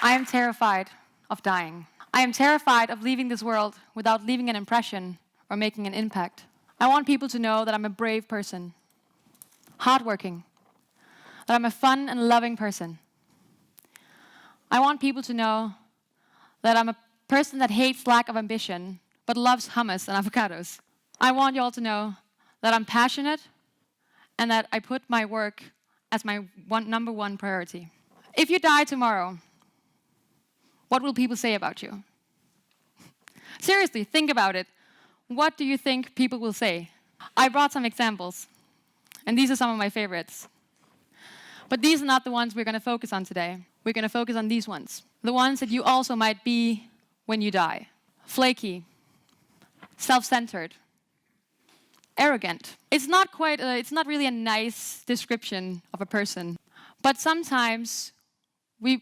I am terrified of dying. I am terrified of leaving this world without leaving an impression or making an impact. I want people to know that I'm a brave person, hardworking, that I'm a fun and loving person. I want people to know that I'm a person that hates lack of ambition, but loves hummus and avocados. I want you all to know that I'm passionate and that I put my work as my number one priority. If you die tomorrow, what will people say about you? Seriously, think about it. What do you think people will say? I brought some examples, and these are some of my favorites. But these are not the ones we're going to focus on today. We're going to focus on these ones. The ones that you also might be when you die. Flaky, self-centered, arrogant. It's not really a nice description of a person. But sometimes we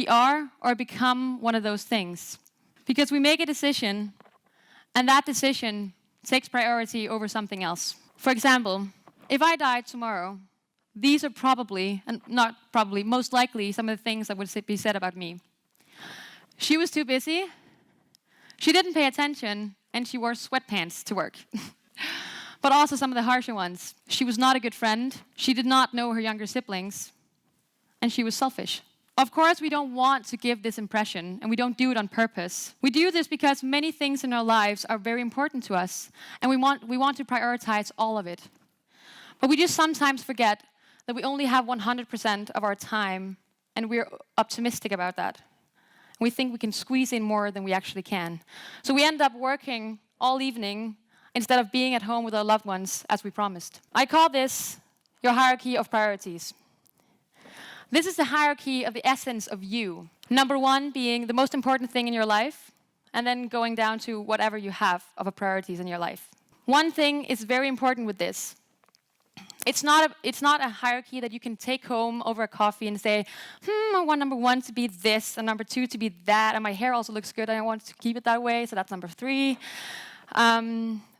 are or become one of those things. Because we make a decision, and that decision takes priority over something else. For example, if I died tomorrow, these are probably, and not probably, most likely some of the things that would be said about me. She was too busy, she didn't pay attention, and she wore sweatpants to work. But also some of the harsher ones. She was not a good friend, she did not know her younger siblings, and she was selfish. Of course, we don't want to give this impression, and we don't do it on purpose. We do this because many things in our lives are very important to us, and we want to prioritize all of it. But we just sometimes forget that we only have 100% of our time, and we're optimistic about that. We think we can squeeze in more than we actually can. So we end up working all evening instead of being at home with our loved ones as we promised. I call this your hierarchy of priorities. This is the hierarchy of the essence of you. Number one being the most important thing in your life, and then going down to whatever you have of priorities in your life. One thing is very important with this. It's not a hierarchy that you can take home over a coffee and say, I want number one to be this, and number two to be that, and my hair also looks good, and I want to keep it that way, so that's number three.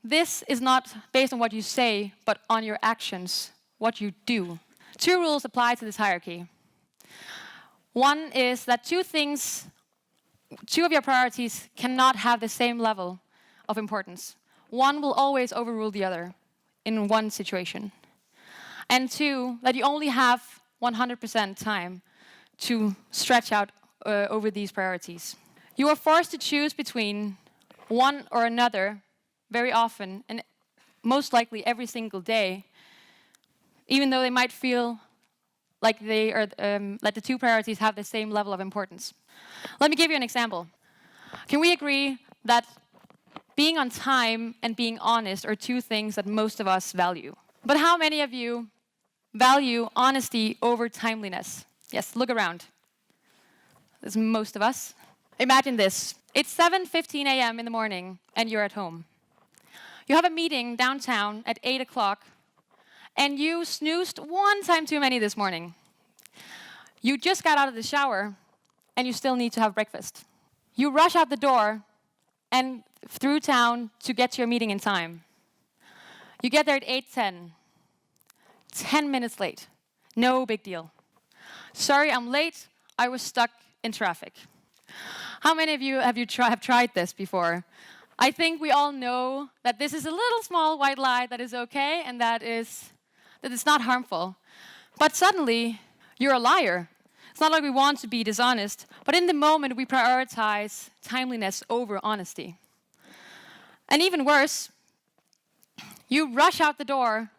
This is not based on what you say, but on your actions, what you do. Two rules apply to this hierarchy. One is that two of your priorities cannot have the same level of importance. One will always overrule the other in one situation. And two, that you only have 100% time to stretch out over these priorities. You are forced to choose between one or another very often, and most likely every single day, even though they might feel like the two priorities have the same level of importance. Let me give you an example. Can we agree that being on time and being honest are two things that most of us value? But how many of you value honesty over timeliness? Yes, look around. That's most of us. Imagine this. It's 7:15 a.m. in the morning and you're at home. You have a meeting downtown at 8 o'clock and you snoozed one time too many this morning. You just got out of the shower and you still need to have breakfast. You rush out the door and through town to get to your meeting in time. You get there at 8:10. 10 minutes late. No big deal. Sorry, I'm late. I was stuck in traffic. How many of you have tried this before? I think we all know that this is a little small white lie that is okay and that it's not harmful. But suddenly, you're a liar. It's not like we want to be dishonest, but in the moment we prioritize timeliness over honesty. And even worse, you rush out the door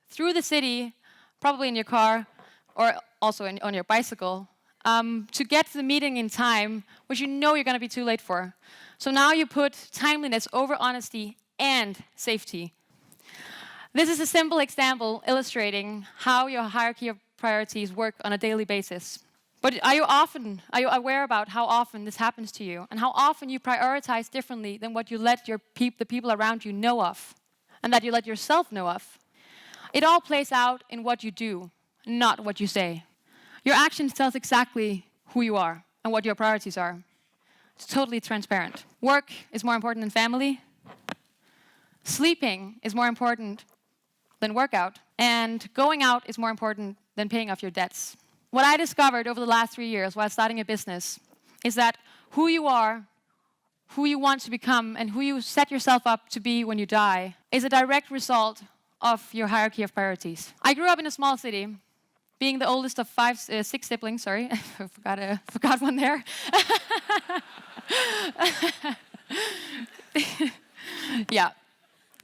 through the city, probably in your car, or also on your bicycle, to get to the meeting in time, which you know you're going to be too late for. So now you put timeliness over honesty and safety. This is a simple example illustrating how your hierarchy of priorities work on a daily basis. But are you aware about how often this happens to you, and how often you prioritize differently than what you let the people around you know of, and that you let yourself know of? It all plays out in what you do, not what you say. Your actions tells exactly who you are and what your priorities are. It's totally transparent. Work is more important than family. Sleeping is more important than workout, and going out is more important than paying off your debts. What I discovered over the last 3 years while starting a business is that who you are, who you want to become, and who you set yourself up to be when you die is a direct result of your hierarchy of priorities. I grew up in a small city, being the oldest of 6 siblings. Sorry, I forgot one there. Yeah,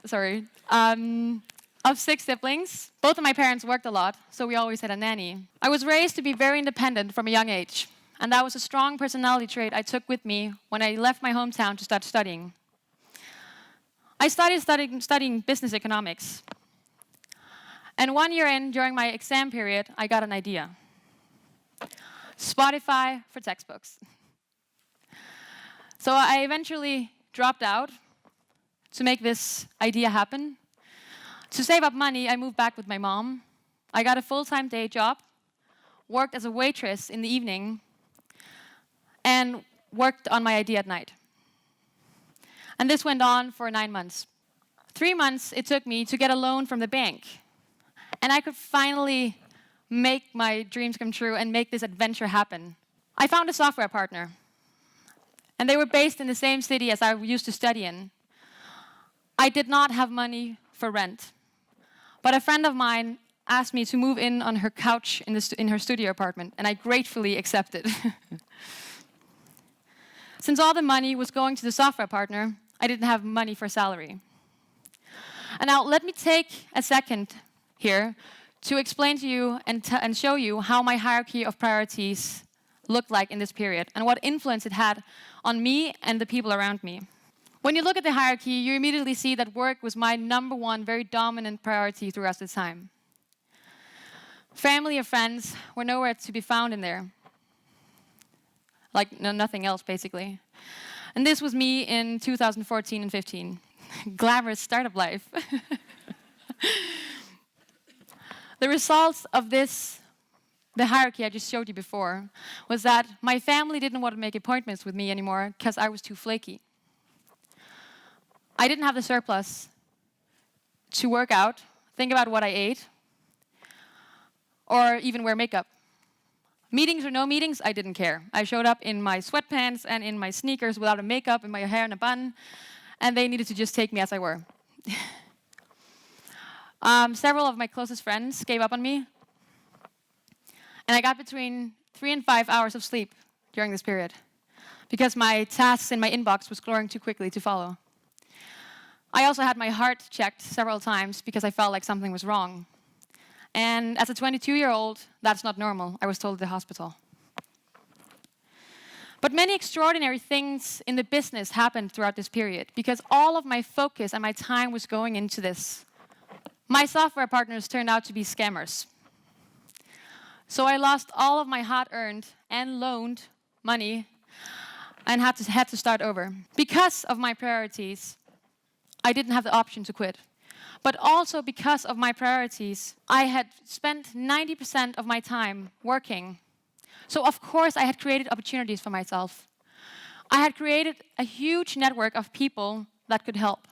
sorry. Of 6 siblings, both of my parents worked a lot, so we always had a nanny. I was raised to be very independent from a young age, and that was a strong personality trait I took with me when I left my hometown to start studying. I started studying business economics. And 1 year in, during my exam period, I got an idea. Spotify for textbooks. So I eventually dropped out to make this idea happen. To save up money, I moved back with my mom. I got a full-time day job, worked as a waitress in the evening, and worked on my idea at night. And this went on for 9 months. 3 months it took me to get a loan from the bank. And I could finally make my dreams come true and make this adventure happen. I found a software partner. And they were based in the same city as I used to study in. I did not have money for rent. But a friend of mine asked me to move in on her couch in her studio apartment, and I gratefully accepted. Since all the money was going to the software partner, I didn't have money for salary. And now let me take a second here to explain to you and show you how my hierarchy of priorities looked like in this period and what influence it had on me and the people around me. When you look at the hierarchy, you immediately see that work was my #1 very dominant priority throughout the time. Family or friends were nowhere to be found in there. Like nothing else, basically. And this was me in 2014 and 15. Glamorous startup life. The results of this, the hierarchy I just showed you before, was that my family didn't want to make appointments with me anymore because I was too flaky. I didn't have the surplus to work out, think about what I ate, or even wear makeup. Meetings or no meetings, I didn't care. I showed up in my sweatpants and in my sneakers without a makeup and my hair in a bun, and they needed to just take me as I were. Several of my closest friends gave up on me, and I got between 3 and 5 hours of sleep during this period because my tasks in my inbox was growing too quickly to follow. I also had my heart checked several times because I felt like something was wrong. And as a 22-year-old, that's not normal, I was told at the hospital. But many extraordinary things in the business happened throughout this period because all of my focus and my time was going into this. My software partners turned out to be scammers. So I lost all of my hard-earned and loaned money and had to start over. Because of my priorities, I didn't have the option to quit. But also because of my priorities, I had spent 90% of my time working. So of course I had created opportunities for myself. I had created a huge network of people that could help.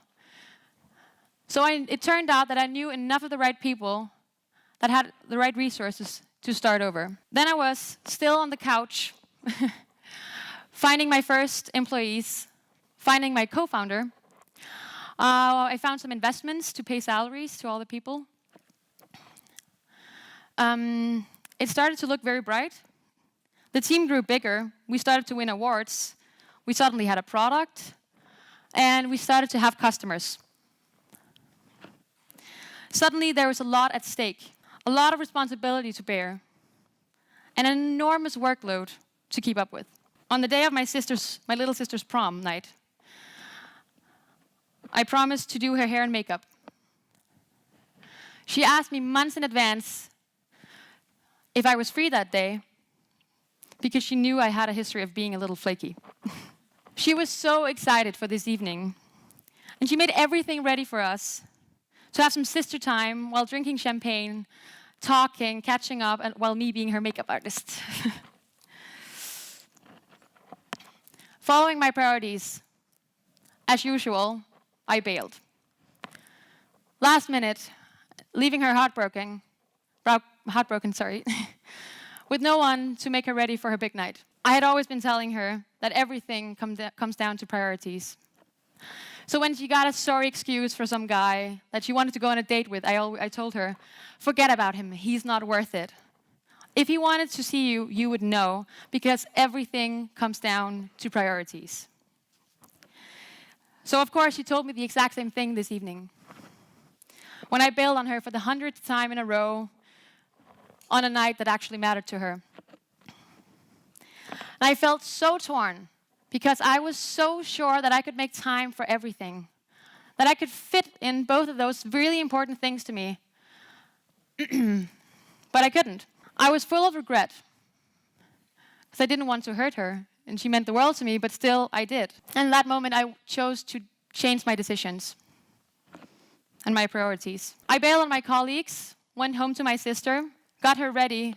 So it turned out that I knew enough of the right people that had the right resources to start over. Then I was still on the couch, finding my first employees, finding my co-founder. I found some investments to pay salaries to all the people. It started to look very bright. The team grew bigger. We started to win awards. We suddenly had a product. And we started to have customers. Suddenly there was a lot at stake, a lot of responsibility to bear, and an enormous workload to keep up with. On the day of my little sister's prom night, I promised to do her hair and makeup. She asked me months in advance if I was free that day because she knew I had a history of being a little flaky. She was so excited for this evening, and she made everything ready for us to have some sister time while drinking champagne, talking, catching up, and while me being her makeup artist. Following my priorities, as usual, I bailed. Last minute, leaving her heartbroken, with no one to make her ready for her big night. I had always been telling her that everything comes down to priorities. So when she got a sorry excuse for some guy that she wanted to go on a date with, I told her, forget about him, he's not worth it. If he wanted to see you, you would know, because everything comes down to priorities. So of course she told me the exact same thing this evening, when I bailed on her for the 100th time in a row on a night that actually mattered to her. And I felt so torn, because I was so sure that I could make time for everything, that I could fit in both of those really important things to me. But I couldn't. I was full of regret, because I didn't want to hurt her, and she meant the world to me, but still I did. And in that moment I chose to change my decisions and my priorities. I bailed on my colleagues, went home to my sister, got her ready,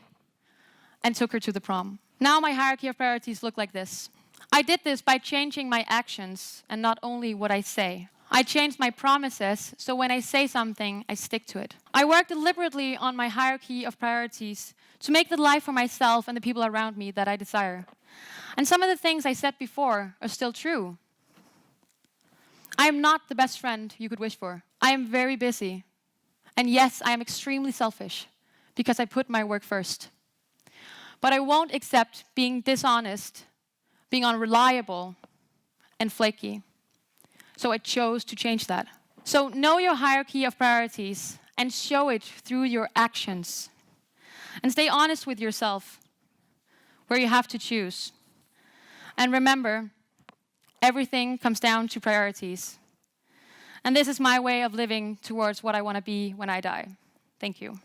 and took her to the prom. Now my hierarchy of priorities look like this. I did this by changing my actions and not only what I say. I changed my promises, so when I say something, I stick to it. I work deliberately on my hierarchy of priorities to make the life for myself and the people around me that I desire. And some of the things I said before are still true. I am not the best friend you could wish for. I am very busy. And yes, I am extremely selfish, because I put my work first. But I won't accept being dishonest, being unreliable, and flaky. So I chose to change that. So know your hierarchy of priorities and show it through your actions. And stay honest with yourself where you have to choose. And remember, everything comes down to priorities. And this is my way of living towards what I want to be when I die. Thank you.